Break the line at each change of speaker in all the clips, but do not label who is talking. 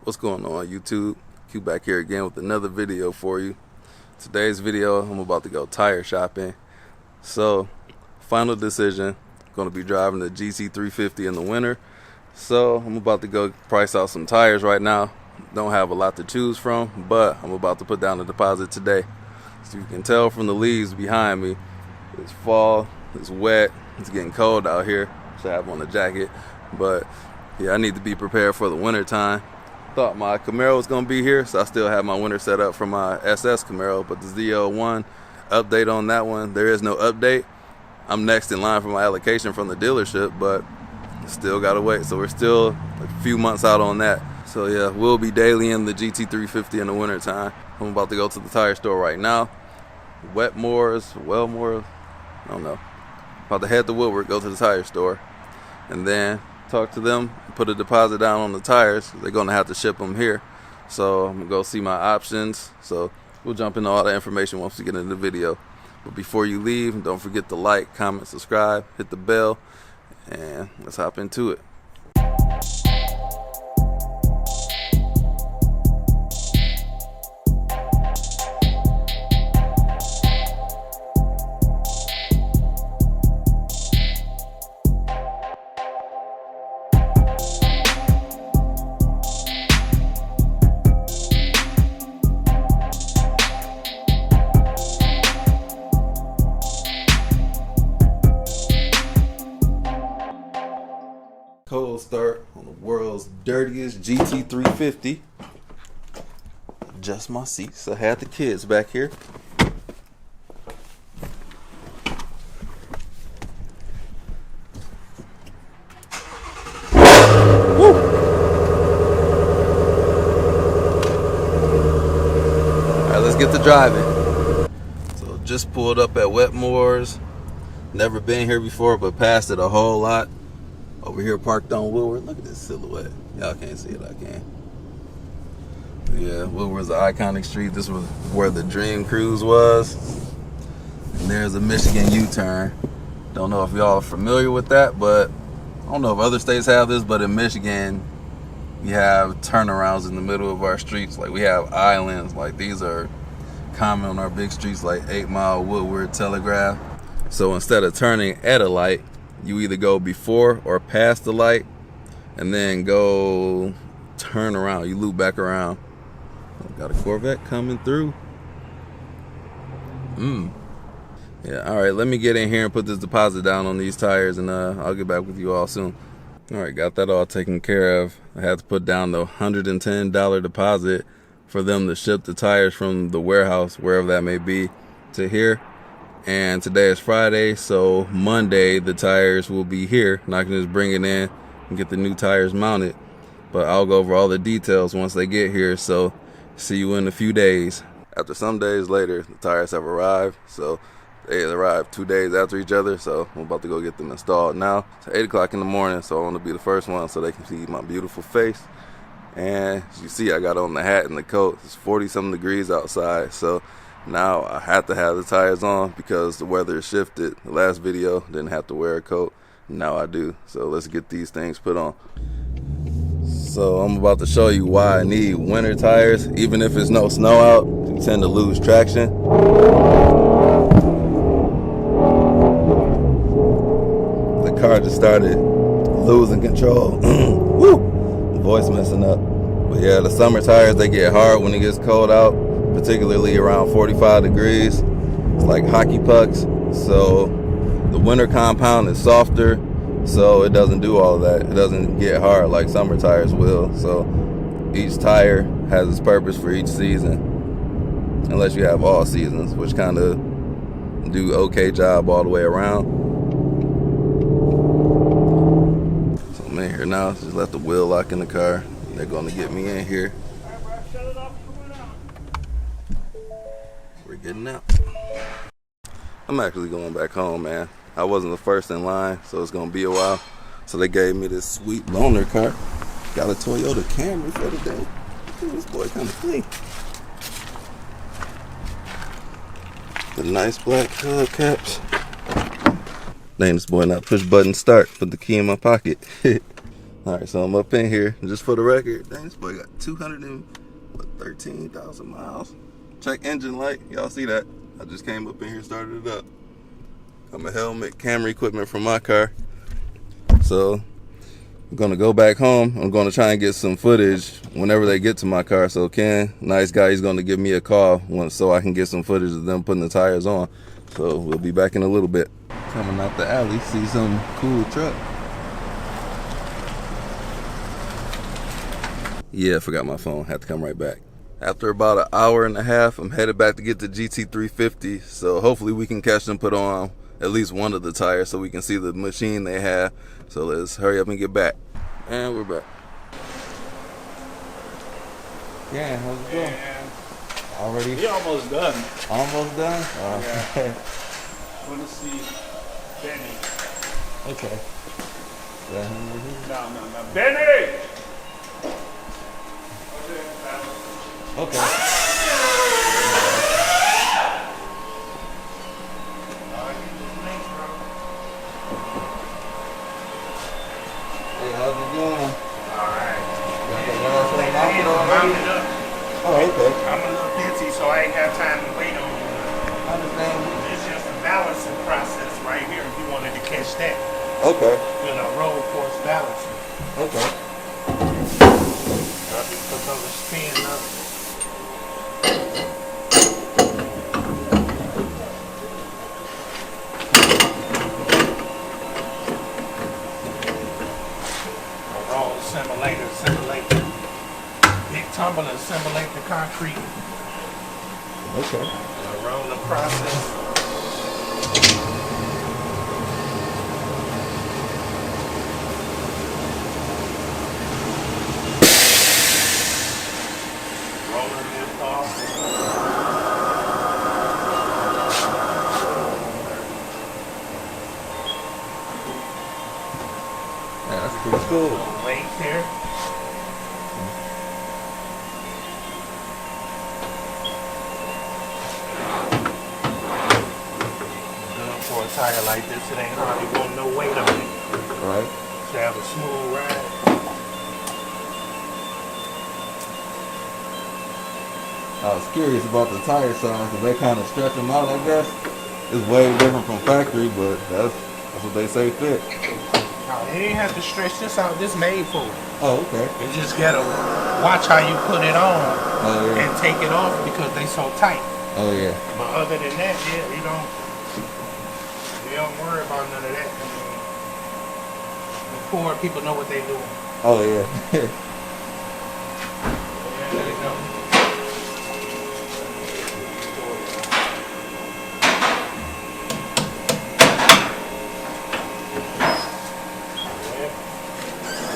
What's going on YouTube? Q back here again with another video for you. Today's video, I'm about to go tire shopping. So, final decision, going to be driving the GT350 in the winter. So, I'm about to go price out some tires right now. Don't have a lot to choose from, but I'm about to put down a deposit today. So you can tell from the leaves behind me, it's fall, it's wet, it's getting cold out here. Should have on a jacket, but yeah, I need to be prepared for the winter time. Thought my Camaro was gonna be here, so I still have my winter set up for my SS Camaro, but the ZL1 update on that one, there is no update. I'm next in line for my allocation from the dealership, but still gotta wait. So we're still a few months out on that. So yeah, we'll be daily in the GT350 in the winter time. I'm about to go to the tire store right now. Wetmore, I don't know. About to head to Woodward, go to the tire store, and then talk to them, put a deposit down on the tires. They're gonna have to ship them here. So I'm gonna go see my options. So we'll jump into all the information once we get into the video. But before you leave, don't forget to like, comment, subscribe, hit the bell, and let's hop into it. Cold start on the world's dirtiest GT350. Adjust my seats. I had the kids back here. Woo! Alright, let's get to driving. So just pulled up at Wetmore's. Never been here before, but passed it a whole lot. Over here parked on Woodward. Look at this silhouette. Y'all can't see it, I can. Yeah, Woodward's an iconic street. This was where the Dream Cruise was. And there's a Michigan U-turn. Don't know if y'all are familiar with that, but I don't know if other states have this, but in Michigan, we have turnarounds in the middle of our streets. Like, we have islands. Like, these are common on our big streets, like 8 Mile, Woodward, Telegraph. So instead of turning at a light, you either go before or past the light and then go turn around. You loop back around. Got a Corvette coming through. Yeah, all right, let me get in here and put this deposit down on these tires, and I'll get back with you all soon. All right, got that all taken care of. I had to put down the $110 deposit for them to ship the tires from the warehouse, wherever that may be, to here. And today is Friday, so Monday the tires will be here, and I can just bring it in and get the new tires mounted. But I'll go over all the details once they get here, so see you in a few days. After some days later, the tires have arrived. So they arrived 2 days after each other, so I'm about to go get them installed now. It's 8 o'clock in the morning, so I want to be the first one so they can see my beautiful face. And as you see, I got on the hat and the coat. It's 40-something degrees outside, so now I have to have the tires on because the weather shifted. The last video didn't have to wear a coat. Now I do. So let's get these things put on. So I'm about to show you why I need winter tires. Even if it's no snow out, you tend to lose traction. The car just started losing control. Woo! Voice messing up. But yeah, the summer tires, they get hard when it gets cold out, particularly around 45 degrees. It's like hockey pucks. So the winter compound is softer, so it doesn't do all of that. It doesn't get hard like summer tires will. So each tire has its purpose for each season, unless you have all seasons, which kind of do okay job all the way around. So I'm in here now. Just let the wheel lock in the car. They're going to get me in here. We're getting out. I'm actually going back home, man. I wasn't the first in line, so it's gonna be a while. So they gave me this sweet loaner car. Got a Toyota Camry for the day. This boy kind of clean. The nice black hubcaps. Name this boy not push button start. Put the key in my pocket. Alright, so I'm up in here. Just for the record, dang, this boy got 213,000 miles. Check engine light. Y'all see that? I just came up in here, started it up. Got my helmet, camera equipment from my car. So I'm gonna go back home. I'm gonna try and get some footage whenever they get to my car. So Ken, nice guy, he's gonna give me a call so I can get some footage of them putting the tires on. So we'll be back in a little bit. Coming out the alley, see some cool truck. Yeah, I forgot my phone. Had to come right back. After about an hour and a half, I'm headed back to get the GT350. So hopefully we can catch them put on at least one of the tires so we can see the machine they have. So let's hurry up and get back. And we're back. Yeah, how's it going? Already?
We're almost done.
Almost done?
Yeah. Want to see Benny.
Okay.
No. Benny!
Okay. Hey, how's it going?
Alright.
Mounted up. Oh, okay.
I'm a little busy, so I ain't got time to wait on you.
I understand.
It's just a balancing process right here if you wanted to catch that.
Okay.
You know, roll force balancing.
Okay.
I just put those spin up. Assimilate. Big tumble, assimilate the concrete.
Okay.
Roll the process. Rolling this off.
Yeah, that's pretty cool.
Weight here. For a tire like this, it ain't hardly want no weight on it.
Right.
To have a smooth ride.
I was curious about the tire size because they kind of stretch them out, I guess. It's way different from factory, but that's what they say fit.
No, they didn't have to stretch this out. This made for it.
Oh, okay.
You just gotta watch how you put it on
yeah.
and take it off because they so tight.
Oh, yeah.
But other than that, yeah, you don't worry about none of that. I mean, the poor people know what they doing.
Oh, yeah.
Yeah, they know.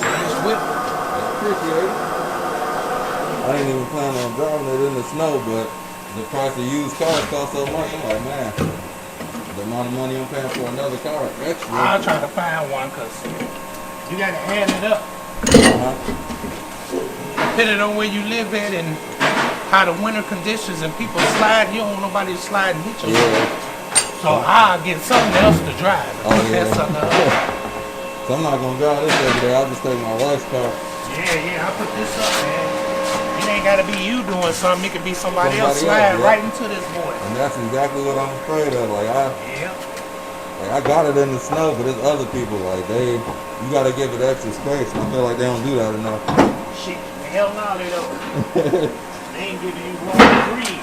Nice whip.
Appreciate it. I didn't even plan on driving it in the snow, but the price of used cars cost so much. I'm like, man, the amount of money I'm paying for another car extra.
I'll try to find one because you got to add it up. Depending on where you live at and how the winter conditions and people slide, you don't want nobody to slide and hit you.
Yeah.
So I'll get something else to drive.
Oh, yeah.
So
I'm not going to drive this every day. I'll just take my wife's car.
Yeah, I put this up, man. It ain't got to be you doing something. It could be somebody else slide right into this boy.
And that's exactly what I'm afraid of. Like I got it in the snow, but it's other people. Like you got to give it extra space. And I feel like they don't do that enough.
Shit, hell no, they don't. They ain't giving you room to breathe.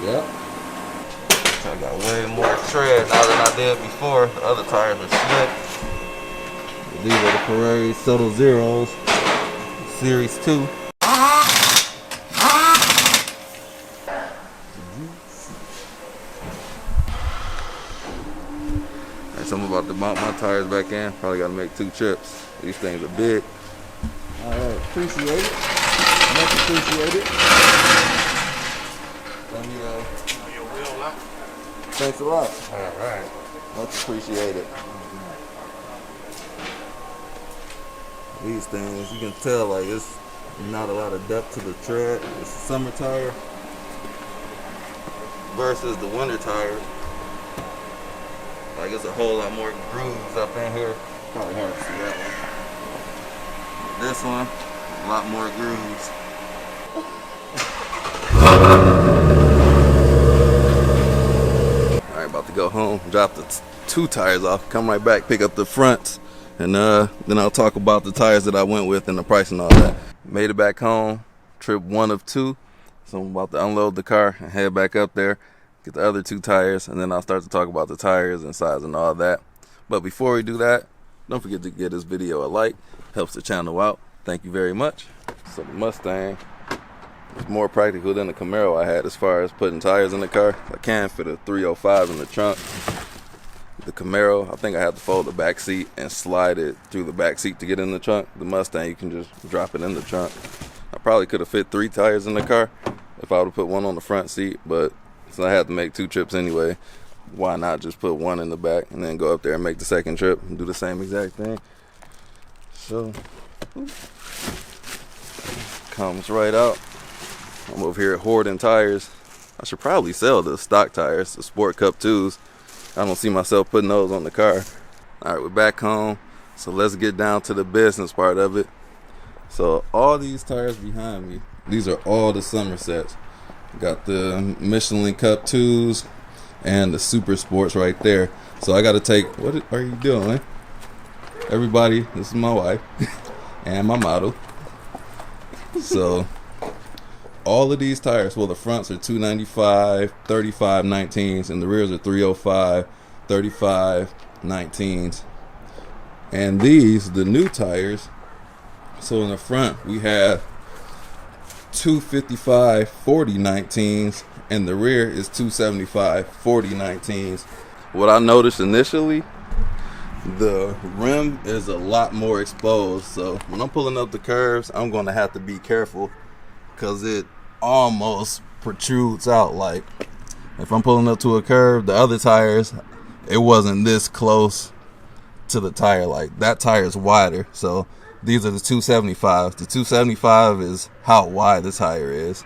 Yep. I got way more tread now than I did before. The other tires are slick. These are the Ferrari Soto Zeros, Series 2. So I'm about to mount my tires back in. Probably got to make 2 trips. These things are big. All right, appreciate it. Much appreciated. Let me,
Your wheel lock.
thanks a lot.
All right.
Much appreciated. These things, you can tell like it's not a lot of depth to the tread. It's a summer tire versus the winter tire. Like it's a whole lot more grooves up in here. Probably hard to see that one. This one, a lot more grooves. Alright, about to go home, drop the 2 tires off, come right back, pick up the fronts, and then I'll talk about the tires that I went with and the price and all that. Made it back home, trip 1 of 2, so I'm about to unload the car and head back up there, get the other 2 tires, and then I'll start to talk about the tires and size and all that. But before we do that, don't forget to give this video a like, helps the channel out. Thank you very much. So the Mustang is more practical than the Camaro I had as far as putting tires in the car. I can fit a 305 in the trunk. The Camaro, I think I have to fold the back seat and slide it through the back seat to get in the trunk. The Mustang, you can just drop it in the trunk. I probably could have fit 3 tires in the car if I would have put 1 on the front seat, but since I had to make 2 trips anyway, why not just put 1 in the back and then go up there and make the 2nd trip and do the same exact thing. So, comes right out. I'm over here hoarding tires. I should probably sell the stock tires, the Sport Cup 2s. I don't see myself putting those on the car. Alright, we're back home. So let's get down to the business part of it. So all these tires behind me, these are all the Somersets. Got the Michelin Cup 2s and the Super Sports right there. So I got to take, what are you doing? Everybody, this is my wife and my model. So all of these tires, well, the fronts are 295, 35 19s, and the rears are 305, 35 19s. And these, the new tires, so in the front we have 255 40 19s, and the rear is 275 40 19s. What I noticed initially, the rim is a lot more exposed, so when I'm pulling up the curves, I'm going to have to be careful because it almost protrudes out. Like if I'm pulling up to a curve, the other tires, it wasn't this close to the tire. Like that tire is wider, so these are the 275s. The 275 is how wide the tire is,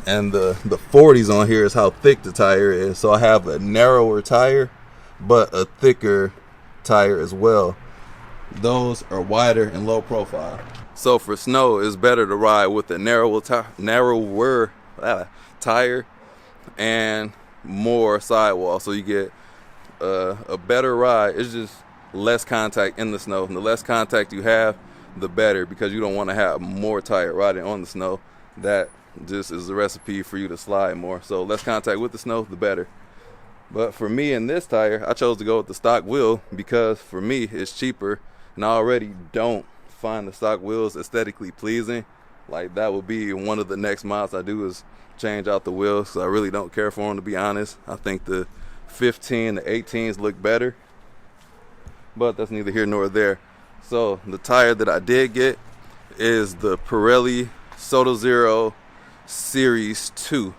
and the 40s on here is how thick the tire is. So I have a narrower tire but a thicker tire as well. Those are wider and low profile. So for snow, it's better to ride with a narrower tire and more sidewall, so you get a better ride. It's just less contact in the snow. And the less contact you have, the better, because you don't want to have more tire riding on the snow. That just is the recipe for you to slide more. So less contact with the snow, the better. But for me in this tire, I chose to go with the stock wheel because for me it's cheaper, and I already don't find the stock wheels aesthetically pleasing. Like that would be one of the next mods I do, is change out the wheels, so I really don't care for them, to be honest. I think the 15, the 18s look better, but that's neither here nor there. So the tire that I did get is the Pirelli Soto Zero Series 2.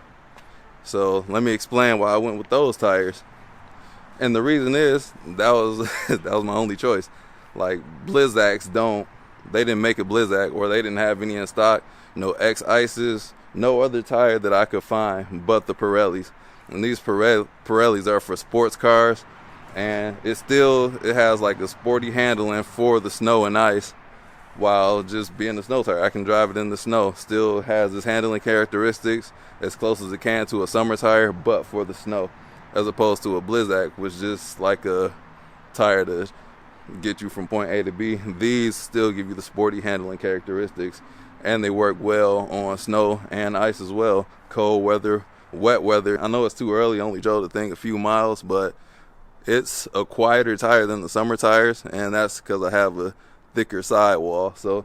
So let me explain why I went with those tires. And the reason is, that was that was my only choice. Like Blizzaks they didn't make a Blizzak, or they didn't have any in stock. No X Ices, no other tire that I could find but the Pirellis. And these Pirellis are for sports cars, and it has like a sporty handling for the snow and ice, while just being a snow tire. I can drive it in the snow. Still has its handling characteristics as close as it can to a summer tire, but for the snow, as opposed to a Blizzak, which is just like a tire to get you from point A to B. These still give you the sporty handling characteristics, and they work well on snow and ice as well. Cold weather, wet weather. I know it's too early, only drove the thing a few miles, but it's a quieter tire than the summer tires, and that's because I have a thicker sidewall. So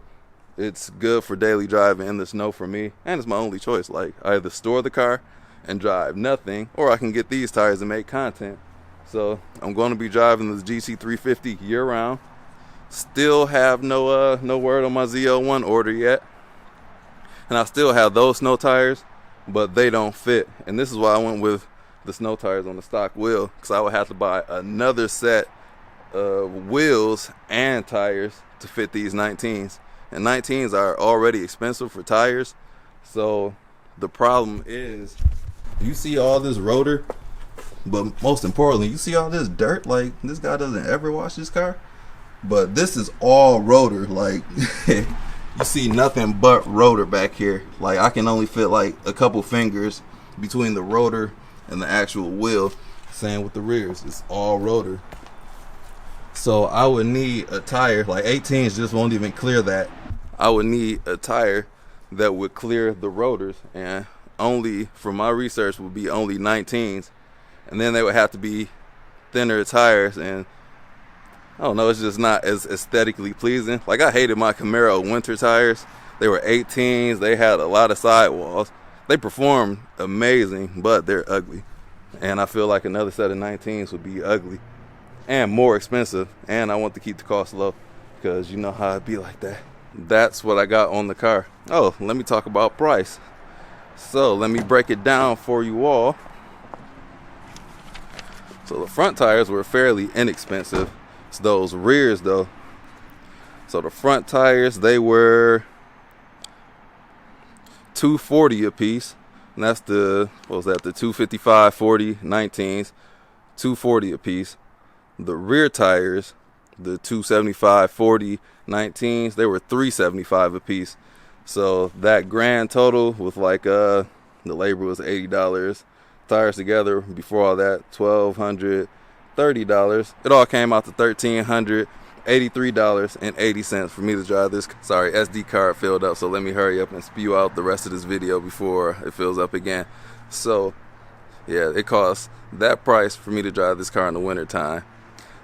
it's good for daily driving in the snow for me, and it's my only choice. Like, I either store the car and drive nothing, or I can get these tires and make content. So I'm going to be driving the GT350 year round. Still have no word on my Z01 order yet, and I still have those snow tires, but they don't fit. And this is why I went with the snow tires on the stock wheel, because I would have to buy another set of wheels and tires to fit these 19s. And 19s are already expensive for tires. So the problem is, you see all this rotor, but most importantly, you see all this dirt. Like, this guy doesn't ever wash his car. But this is all rotor. Like you see nothing but rotor back here. Like I can only fit like a couple fingers between the rotor and the actual wheel. Same with the rears, it's all rotor. So I would need a tire, like 18s just won't even clear that. I would need a tire that would clear the rotors, and only, from my research, would be only 19s. And then they would have to be thinner tires, and I don't know, it's just not as aesthetically pleasing. Like I hated my Camaro winter tires. They were 18s, they had a lot of sidewalls. They performed amazing, but they're ugly. And I feel like another set of 19s would be ugly and more expensive. And I want to keep the cost low because you know how it'd be like that. That's what I got on the car. Oh, let me talk about price. So let me break it down for you all. So the front tires were fairly inexpensive. It's those rears though. So the front tires, they were $240 a piece. And that's the, what was that, the 255 40 19s, $240 a piece. The rear tires, the 275 40 19s, they were $375 a piece. So that grand total with like the labor was $80. Tires together before all that, $1,230. It all came out to $1,383.80 for me to drive this. Sorry, SD card filled up, so let me hurry up and spew out the rest of this video before it fills up again. So yeah, it costs that price for me to drive this car in the winter time.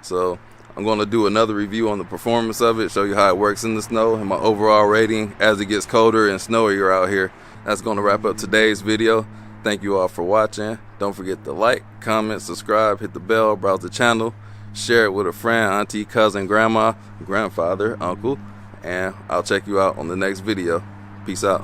So I'm going to do another review on the performance of it, show you how it works in the snow and my overall rating as it gets colder and snowier out here. That's going to wrap up today's video. Thank you all for watching. Don't forget to like, comment, subscribe, hit the bell, browse the channel, share it with a friend, auntie, cousin, grandma, grandfather, uncle, and I'll check you out on the next video. Peace out.